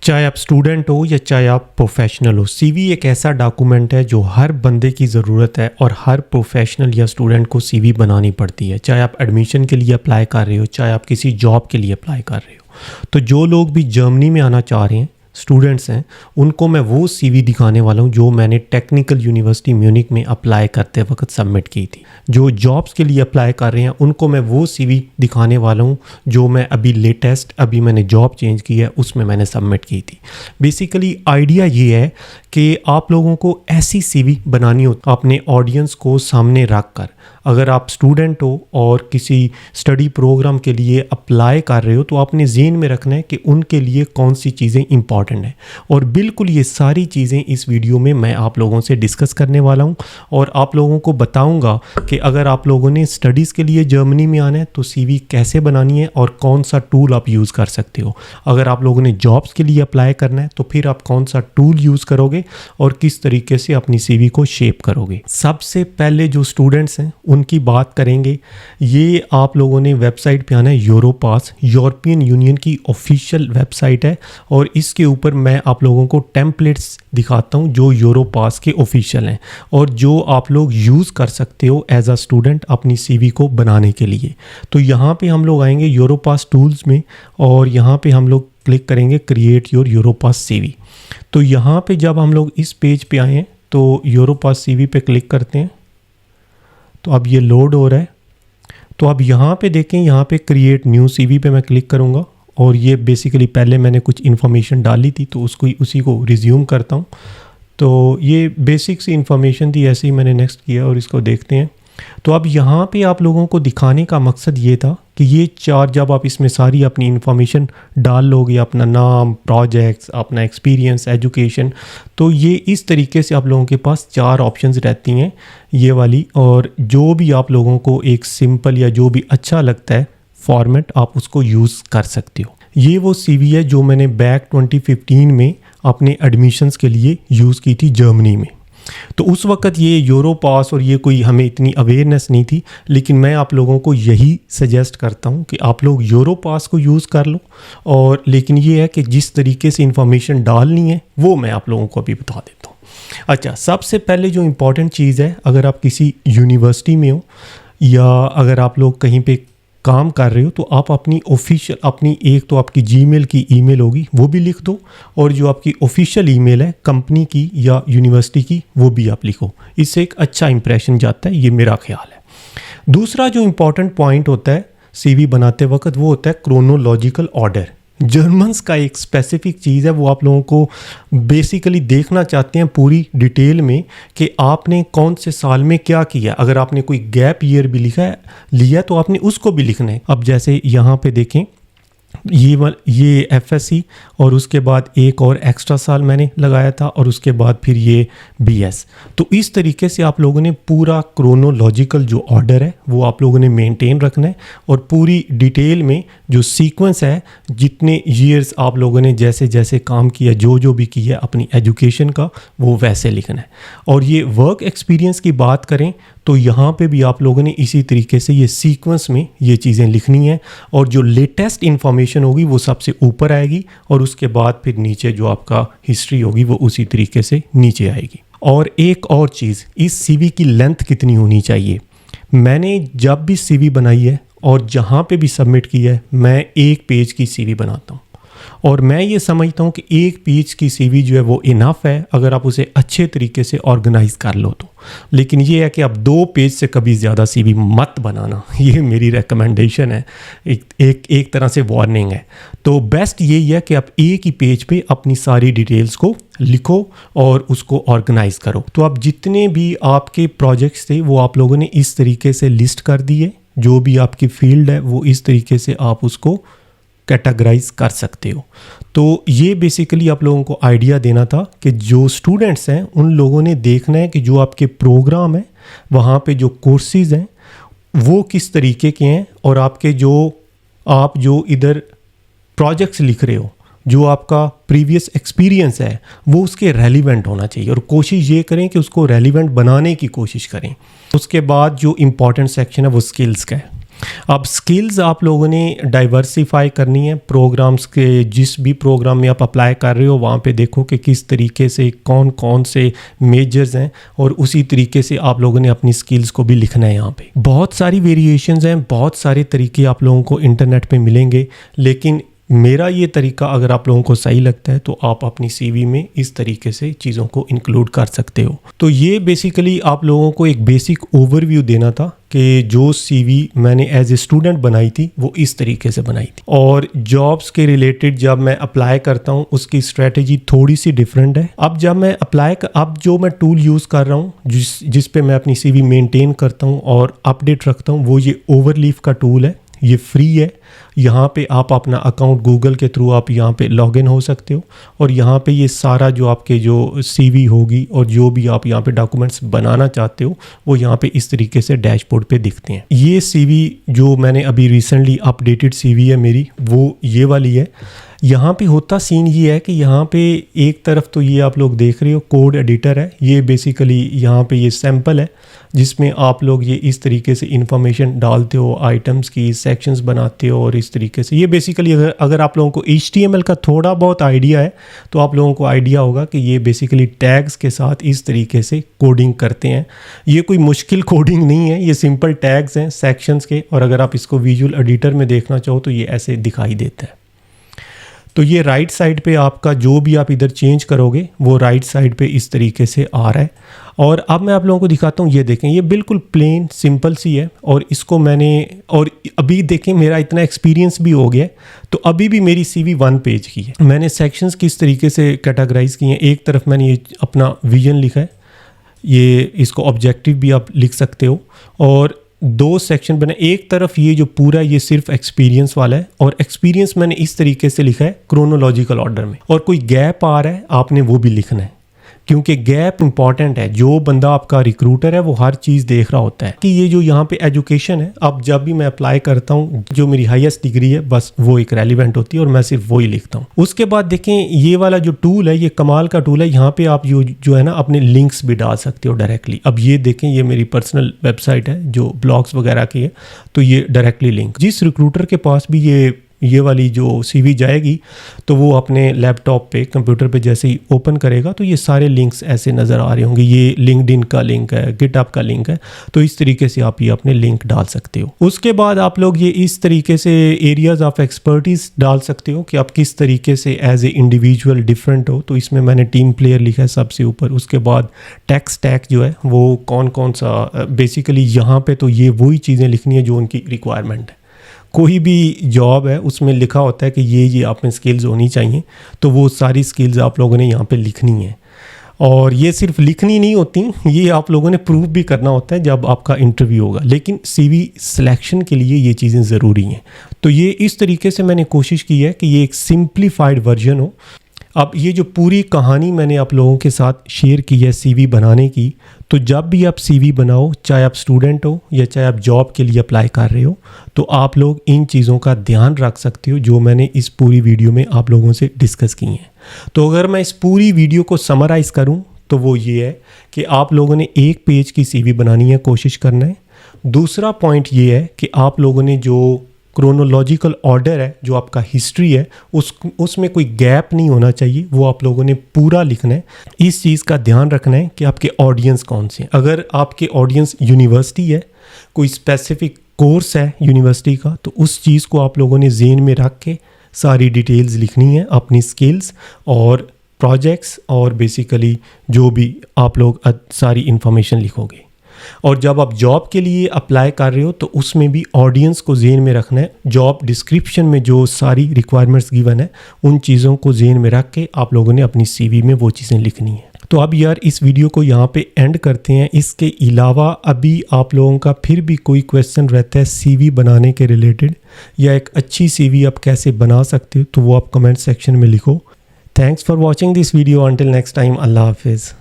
चाहे आप स्टूडेंट हो या चाहे आप प्रोफेशनल हो, सीवी एक ऐसा डॉक्यूमेंट है जो हर बंदे की ज़रूरत है और हर प्रोफेशनल या स्टूडेंट को सीवी बनानी पड़ती है। चाहे आप एडमिशन के लिए अप्लाई कर रहे हो, चाहे आप किसी जॉब के लिए अप्लाई कर रहे हो। तो जो लोग भी जर्मनी में आना चाह रहे हैं, स्टूडेंट्स हैं, उनको मैं वो सीवी दिखाने वाला हूँ जो मैंने टेक्निकल यूनिवर्सिटी म्यूनिक में अप्लाई करते वक्त सबमिट की थी। जो जॉब्स के लिए अप्लाई कर रहे हैं उनको मैं वो सीवी दिखाने वाला हूँ जो मैं अभी मैंने जॉब चेंज की है उसमें मैंने सबमिट की थी। बेसिकली आइडिया ये है कि आप लोगों को ऐसी सीवी बनानी हो अपने ऑडियंस को सामने रख कर। अगर आप स्टूडेंट हो और किसी स्टडी प्रोग्राम के लिए अप्लाई कर रहे हो तो आपने ज़हन में रखना है कि उनके लिए कौन सी चीज़ें इंपॉर्टेंट हैं, और बिल्कुल ये सारी चीज़ें इस वीडियो में मैं आप लोगों से डिस्कस करने वाला हूं और आप लोगों को बताऊंगा कि अगर आप लोगों ने स्टडीज़ के लिए जर्मनी में आना है तो सीवी कैसे बनानी है और कौन सा टूल आप यूज़ कर सकते हो। अगर आप लोगों ने जॉब्स के लिए अप्लाई करना है तो फिर आप कौन सा टूल यूज़ करोगे और किस तरीके से अपनी सीवी को शेप करोगे। सबसे पहले जो स्टूडेंट्स हैं उनकी बात करेंगे। ये आप लोगों ने वेबसाइट पे आना है, यूरोपास यूरोपियन यूनियन की ऑफिशियल वेबसाइट है, और इसके ऊपर मैं आप लोगों को टेम्पलेट्स दिखाता हूँ जो यूरोपास के ऑफिशियल हैं और जो आप लोग यूज़ कर सकते हो एज अ स्टूडेंट अपनी सीवी को बनाने के लिए। तो यहाँ पे हम लोग आएंगे यूरोपास टूल्स में और यहाँ पे हम लोग क्लिक करेंगे क्रिएट योर यूरोपास सीवी। तो यहाँ पे जब हम लोग इस पेज पे आए हैं तो यूरोपास सीवी पे क्लिक करते हैं तो अब ये लोड हो रहा है। तो अब यहाँ पे देखें, यहाँ पे क्रिएट न्यू सीवी पे मैं क्लिक करूँगा और ये बेसिकली पहले मैंने कुछ इन्फॉर्मेशन डाली थी तो उसी को रिज्यूम करता हूँ। तो ये बेसिक सी इन्फॉर्मेशन थी, ऐसे ही मैंने नेक्स्ट किया और इसको देखते हैं। तो अब यहाँ पे आप लोगों को दिखाने का मकसद ये था कि ये चार, जब आप इसमें सारी अपनी इन्फॉर्मेशन डाल लोगे, अपना नाम, प्रोजेक्ट्स, अपना एक्सपीरियंस, एजुकेशन, तो ये इस तरीके से आप लोगों के पास चार ऑप्शंस रहती हैं ये वाली, और जो भी आप लोगों को एक सिंपल या जो भी अच्छा लगता है फॉर्मेट आप उसको यूज़ कर सकते हो। ये वो सीवी है जो मैंने बैक 2015 में अपने एडमिशन्स के लिए यूज़ की थी जर्मनी में। तो उस वक्त ये यूरोपास और ये कोई हमें इतनी अवेयरनेस नहीं थी, लेकिन मैं आप लोगों को यही सजेस्ट करता हूँ कि आप लोग यूरोपास को यूज़ कर लो। और लेकिन ये है कि जिस तरीके से इंफॉर्मेशन डालनी है वो मैं आप लोगों को अभी बता देता हूँ। अच्छा, सबसे पहले जो इम्पॉर्टेंट चीज़ है, अगर आप किसी यूनिवर्सिटी में हो या अगर आप लोग कहीं पे काम कर रहे हो तो आप अपनी ऑफिशियल, अपनी एक तो आपकी जीमेल की ईमेल होगी वो भी लिख दो, और जो आपकी ऑफिशियल ईमेल है कंपनी की या यूनिवर्सिटी की वो भी आप लिखो। इससे एक अच्छा इंप्रेशन जाता है, ये मेरा ख्याल है। दूसरा जो इम्पोर्टेंट पॉइंट होता है सीवी बनाते वक्त वो होता है क्रोनोलॉजिकल ऑर्डर। जर्मन्स का एक स्पेसिफिक चीज़ है, वो आप लोगों को बेसिकली देखना चाहते हैं पूरी डिटेल में कि आपने कौन से साल में क्या किया। अगर आपने कोई गैप ईयर भी लिया तो आपने उसको भी लिखना है। अब जैसे यहाँ पे देखें, ये एफएससी और उसके बाद एक और एक्स्ट्रा साल मैंने लगाया था और उसके बाद फिर ये बीएस। तो इस तरीके से आप लोगों ने पूरा क्रोनोलॉजिकल जो ऑर्डर है वो आप लोगों ने मेंटेन रखना है, और पूरी डिटेल में जो सीक्वेंस है, जितने ईयर्स आप लोगों ने जैसे जैसे काम किया, जो भी किया अपनी एजुकेशन का, वो वैसे लिखना है। और ये वर्क एक्सपीरियंस की बात करें तो यहाँ पे भी आप लोगों ने इसी तरीके से ये सीक्वेंस में ये चीज़ें लिखनी है, और जो लेटेस्ट इन्फॉर्मेशन होगी वो सबसे ऊपर आएगी और उसके बाद फिर नीचे जो आपका हिस्ट्री होगी वो उसी तरीके से नीचे आएगी। और एक और चीज़, इस सीवी की लेंथ कितनी होनी चाहिए। मैंने जब भी सीवी बनाई है और जहाँ पे भी सबमिट किया है, मैं 1 पेज की सीवी बनाता हूँ, और मैं ये समझता हूँ कि 1 पेज की सीवी जो है वो इनफ है अगर आप उसे अच्छे तरीके से ऑर्गेनाइज कर लो तो। लेकिन ये है कि आप 2 पेज से कभी ज़्यादा सीवी मत बनाना, ये मेरी रिकमेंडेशन है, एक तरह से वार्निंग है। तो बेस्ट यही है कि आप एक ही पेज पे अपनी सारी डिटेल्स को लिखो और उसको ऑर्गेनाइज करो। तो अब जितने भी आपके प्रोजेक्ट्स थे वो आप लोगों ने इस तरीके से लिस्ट कर दिए, जो भी आपकी फील्ड है वो इस तरीके से आप उसको कैटेगराइज कर सकते हो। तो ये बेसिकली आप लोगों को आइडिया देना था कि जो स्टूडेंट्स हैं उन लोगों ने देखना है कि जो आपके प्रोग्राम है वहाँ पे जो कोर्सेज हैं वो किस तरीके के हैं, और आपके आप जो इधर प्रोजेक्ट्स लिख रहे हो, जो आपका प्रीवियस एक्सपीरियंस है वो उसके रेलिवेंट होना चाहिए, और कोशिश ये करें कि उसको रेलिवेंट बनाने की कोशिश करें। उसके बाद जो इम्पोर्टेंट सेक्शन है वो स्किल्स का है। अब स्किल्स आप लोगों ने डाइवर्सिफाई करनी है प्रोग्राम्स के, जिस भी प्रोग्राम में आप अप्लाई कर रहे हो वहाँ पे देखो कि किस तरीके से कौन कौन से मेजर्स हैं और उसी तरीके से आप लोगों ने अपनी स्किल्स को भी लिखना है। यहाँ पे बहुत सारी वेरिएशंस हैं, बहुत सारे तरीके आप लोगों को इंटरनेट पे मिलेंगे, लेकिन मेरा ये तरीका अगर आप लोगों को सही लगता है तो आप अपनी सीवी में इस तरीके से चीज़ों को इंक्लूड कर सकते हो। तो ये बेसिकली आप लोगों को एक बेसिक ओवरव्यू देना था कि जो सीवी मैंने एज ए स्टूडेंट बनाई थी वो इस तरीके से बनाई थी, और जॉब्स के रिलेटेड जब मैं अप्लाई करता हूँ उसकी स्ट्रेटजी थोड़ी सी डिफरेंट है। अब जब मैं अब जो मैं टूल यूज़ कर रहा हूँ जिस पे मैं अपनी सीवी मेंटेन करता हूँ और अपडेट रखता हूँ वो ये ओवरलीफ का टूल है। ये फ्री है। यहाँ पे आप अपना अकाउंट गूगल के थ्रू आप यहाँ पे लॉगिन हो सकते हो और यहाँ पे ये सारा जो आपके जो सीवी होगी और जो भी आप यहाँ पे डॉक्यूमेंट्स बनाना चाहते हो वो यहाँ पे इस तरीके से डैशबोर्ड पे दिखते हैं। ये सीवी जो मैंने अभी रिसेंटली अपडेटेड सीवी है मेरी, वो ये वाली है। यहाँ पे होता सीन ये है कि यहाँ पे एक तरफ तो ये आप लोग देख रहे हो कोड एडिटर है, ये बेसिकली यहाँ पे ये सैम्पल है जिसमें आप लोग ये इस तरीके से इंफॉर्मेशन डालते हो, आइटम्स की सेक्शंस बनाते हो और इस तरीके से ये बेसिकली अगर आप लोगों को HTML का थोड़ा बहुत आइडिया है तो आप लोगों को आइडिया होगा कि ये बेसिकली टैग्स के साथ इस तरीके से कोडिंग करते हैं। ये कोई मुश्किल कोडिंग नहीं है, ये सिंपल टैग्स हैं सेक्शंस के, और अगर आप इसको विजुअल एडिटर में देखना चाहो तो ये ऐसे दिखाई देता है। तो ये राइट साइड पे आपका जो भी आप इधर चेंज करोगे वो राइट साइड पे इस तरीके से आ रहा है। और अब मैं आप लोगों को दिखाता हूँ, ये देखें ये बिल्कुल प्लेन सिंपल सी है और इसको मैंने और अभी देखें मेरा इतना एक्सपीरियंस भी हो गया तो अभी भी मेरी सीवी 1 पेज की है। मैंने सेक्शंस किस तरीके से कैटेगराइज किए हैं, एक तरफ मैंने ये अपना विजन लिखा है, ये इसको ऑब्जेक्टिव भी आप लिख सकते हो, और 2 सेक्शन बने। एक तरफ ये जो पूरा ये सिर्फ एक्सपीरियंस वाला है और एक्सपीरियंस मैंने इस तरीके से लिखा है क्रोनोलॉजिकल ऑर्डर में, और कोई गैप आ रहा है आपने वो भी लिखना है क्योंकि गैप इंपॉर्टेंट है। जो बंदा आपका रिक्रूटर है वो हर चीज़ देख रहा होता है कि ये जो यहाँ पे एजुकेशन है, अब जब भी मैं अप्लाई करता हूँ जो मेरी हाईएस्ट डिग्री है बस वो एक रेलिवेंट होती है और मैं सिर्फ वो ही लिखता हूँ। उसके बाद देखें ये वाला जो टूल है ये कमाल का टूल है, यहाँ पे आप जो है ना अपने लिंक्स भी डाल सकते हो डायरेक्टली। अब ये देखें ये मेरी पर्सनल वेबसाइट है जो ब्लॉग्स वगैरह की है, तो ये डायरेक्टली लिंक जिस रिक्रूटर के पास भी ये वाली जो सीवी जाएगी तो वो अपने लैपटॉप पे कंप्यूटर पे जैसे ही ओपन करेगा तो ये सारे लिंक्स ऐसे नज़र आ रहे होंगे। ये लिंक्डइन का लिंक है, गिटहब का लिंक है, तो इस तरीके से आप ये अपने लिंक डाल सकते हो। उसके बाद आप लोग ये इस तरीके से एरियाज ऑफ एक्सपर्टीज डाल सकते हो कि आप किस तरीके से एज ए इंडिविजुअल डिफरेंट हो। तो इसमें मैंने टीम प्लेयर लिखा है सबसे ऊपर। उसके बाद टेक स्टैक जो है वो कौन कौन सा, बेसिकली यहाँ पे तो ये वही चीज़ें लिखनी है जो उनकी रिक्वायरमेंट है। कोई भी जॉब है उसमें लिखा होता है कि ये आप में स्किल्स होनी चाहिए, तो वो सारी स्किल्स आप लोगों ने यहाँ पे लिखनी है। और ये सिर्फ लिखनी नहीं होती, ये आप लोगों ने प्रूव भी करना होता है जब आपका इंटरव्यू होगा, लेकिन सीवी सिलेक्शन के लिए ये चीज़ें ज़रूरी हैं। तो ये इस तरीके से मैंने कोशिश की है कि ये एक सिंप्लीफाइड वर्जन हो। अब ये जो पूरी कहानी मैंने आप लोगों के साथ शेयर की है सीवी बनाने की, तो जब भी आप सीवी बनाओ, चाहे आप स्टूडेंट हो या चाहे आप जॉब के लिए अप्लाई कर रहे हो, तो आप लोग इन चीज़ों का ध्यान रख सकते हो जो मैंने इस पूरी वीडियो में आप लोगों से डिस्कस की हैं। तो अगर मैं इस पूरी वीडियो को समराइज़ करूं तो वो ये है कि आप लोगों ने 1 पेज की सीवी बनानी है, कोशिश करना है। दूसरा पॉइंट ये है कि आप लोगों ने जो क्रोनोलॉजिकल ऑर्डर है, जो आपका हिस्ट्री है, उसमें कोई गैप नहीं होना चाहिए, वो आप लोगों ने पूरा लिखना है। इस चीज़ का ध्यान रखना है कि आपके ऑडियंस कौन से हैं। अगर आपके ऑडियंस यूनिवर्सिटी है, कोई स्पेसिफिक कोर्स है यूनिवर्सिटी का, तो उस चीज़ को आप लोगों ने ज़हन में रख के सारी डिटेल्स लिखनी है, अपनी स्किल्स और प्रोजेक्ट्स और बेसिकली जो भी आप लोग सारी इन्फॉर्मेशन लिखोगे। और जब आप जॉब के लिए अप्लाई कर रहे हो तो उसमें भी ऑडियंस को ज़हन में रखना है। जॉब डिस्क्रिप्शन में जो सारी रिक्वायरमेंट्स गिवन है उन चीज़ों को ज़हन में रख के आप लोगों ने अपनी सीवी में वो चीज़ें लिखनी है। तो अब यार इस वीडियो को यहाँ पे एंड करते हैं। इसके अलावा अभी आप लोगों का फिर भी कोई क्वेश्चन रहता है सीवी बनाने के रिलेटेड, या एक अच्छी सीवी आप कैसे बना सकते हो, तो वो आप कमेंट सेक्शन में लिखो। Thanks for watching this video. Until next time, अल्लाह हाफिज़।